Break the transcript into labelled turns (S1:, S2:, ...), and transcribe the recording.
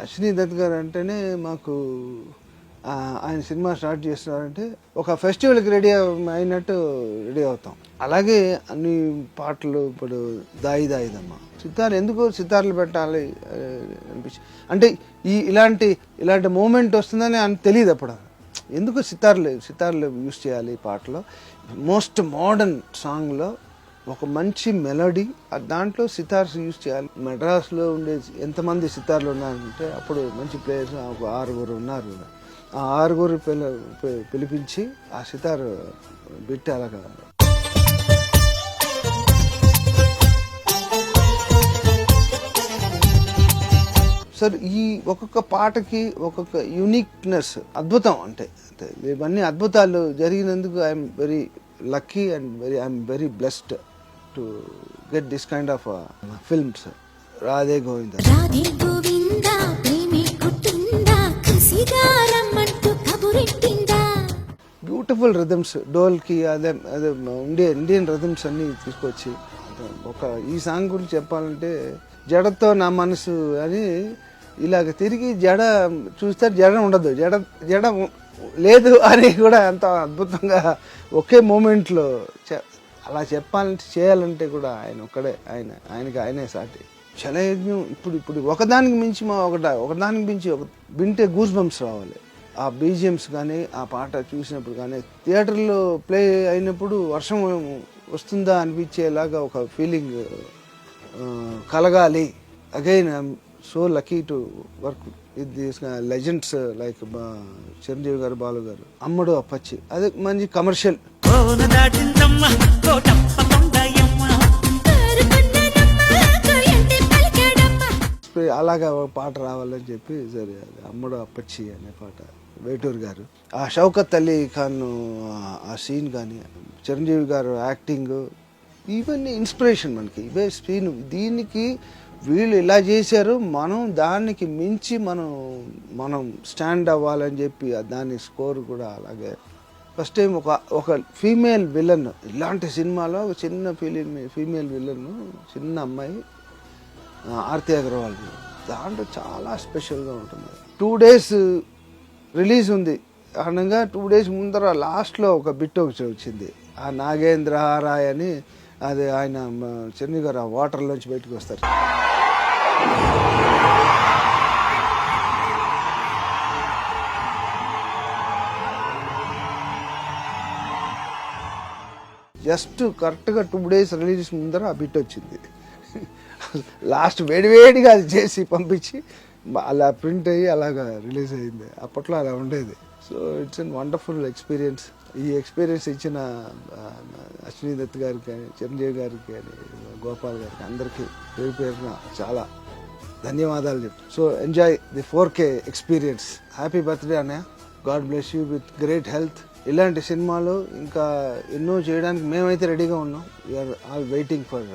S1: అశ్విని దత్ గారు అంటేనే మాకు ఆయన సినిమా స్టార్ట్ చేస్తున్నారంటే ఒక ఫెస్టివల్కి రెడీ అయినట్టు రెడీ అవుతాం. అలాగే అన్ని పాటలు ఇప్పుడు దాయి దాయిదమ్మ సితార్ ఎందుకు సితార్లు పెట్టాలి అనిపించి అంటే ఇలాంటి మూమెంట్ వస్తుందని అని తెలియదు అప్పుడు. ఎందుకు సితార్లు యూస్ చేయాలి ఈ పాటలో. మోస్ట్ మోడర్న్ సాంగ్లో ఒక మంచి మెలోడీ, దాంట్లో సితార్స్ యూజ్ చేయాలి. మెడ్రాస్లో ఉండే ఎంతమంది సితార్లు ఉన్నారంటే అప్పుడు మంచి ప్లేయర్స్ ఒక 6 ఉన్నారు. ఆ 6 పిలిపించి ఆ సితార్ పెట్టి అలాగా సార్ ఈ ఒక్కొక్క పాటకి ఒక్కొక్క యూనిక్నెస్ అద్భుతం. అంటే ఇవన్నీ అద్భుతాలు జరిగినందుకు I'm very lucky and I'm very blessed to get this kind of films. Radhe Govinda beautiful rhythms, dholki అదే ఇండియన్ రిథమ్స్ అన్నీ తీసుకొచ్చి ఒక ఈ సాంగ్ గురించి చెప్పాలంటే జడతో నా మనసు అని ఇలాగ తిరిగి జడ చూస్తే జడ ఉండదు, జడ లేదు అని కూడా అంత అద్భుతంగా ఒకే మూమెంట్లో అలా చేయాలంటే కూడా ఆయన ఒక్కడే, ఆయనే సాటి. శలయజ్ఞం ఇప్పుడు ఒకదానికి మించి ఒకదానికి మించి వింటే గూస్ బంప్స్ రావాలి. ఆ బీజిఎమ్స్ కానీ ఆ పాట చూసినప్పుడు కానీ థియేటర్లో ప్లే అయినప్పుడు వర్షం వస్తుందా అనిపించేలాగా ఒక ఫీలింగ్ కలగాలి. Again I'm so lucky to work with these legends like Chiranjeevi గారు, బాలు గారు. అమ్మడు అప్పచ్చి అదే మంచి కమర్షియల్. అలాగా ఒక పాట రావాలని చెప్పి సరే అమ్మడు అప్పచ్చి అనే పాట వేటూరు గారు, ఆ షౌకత్ అలీ ఖాన్ ఆ సీన్ కానీ చిరంజీవి గారు యాక్టింగ్ ఇవన్నీ ఇన్స్పిరేషన్ మనకి. ఇవే సీన్ దీనికి వీళ్ళు ఇలా చేశారు, మనం దానికి మించి మనం స్టాండ్ అవ్వాలని చెప్పి దాని స్కోర్ కూడా అలాగే. ఫస్ట్ టైం ఒక ఫీమేల్ విలన్ ఇలాంటి సినిమాలో ఒక చిన్న ఫీమేల్ విలన్, చిన్న అమ్మాయి ఆర్తి అగర్వాల్, దాంట్లో చాలా స్పెషల్గా ఉంటుంది. 2 days రిలీజ్ ఉంది అనగా 2 days ముందర లాస్ట్లో ఒక బిట్ వచ్చింది. ఆ నాగేంద్ర రాయ్ అని అది ఆయన చిరంజీవి గారు ఆ వాటర్లోంచి బయటకు వస్తారు. జస్ట్ కరెక్ట్గా 2 days రిలీజ్ ముందర ఆ బిట్ వచ్చింది. లాస్ట్ వేడివేడిగా అది చేసి పంపించి అలా ప్రింట్ అయ్యి అలాగా రిలీజ్ అయింది. అప్పట్లో అలా ఉండేది. So it's an wonderful experience. ఈ ఎక్స్పీరియన్స్ ఇచ్చిన అశ్విని దత్ గారికి కానీ, చిరంజీవి గారికి కానీ, గోపాల్ గారికి అందరికీ పేరున చాలా ధన్యవాదాలు చెప్తాను. So enjoy the 4K experience. Happy birthday అన్నయ్య. God bless you with great health. ఇలాంటి సినిమాలు ఇంకా ఎన్నో చేయడానికి మేమైతే రెడీగా ఉన్నాం. We are all waiting for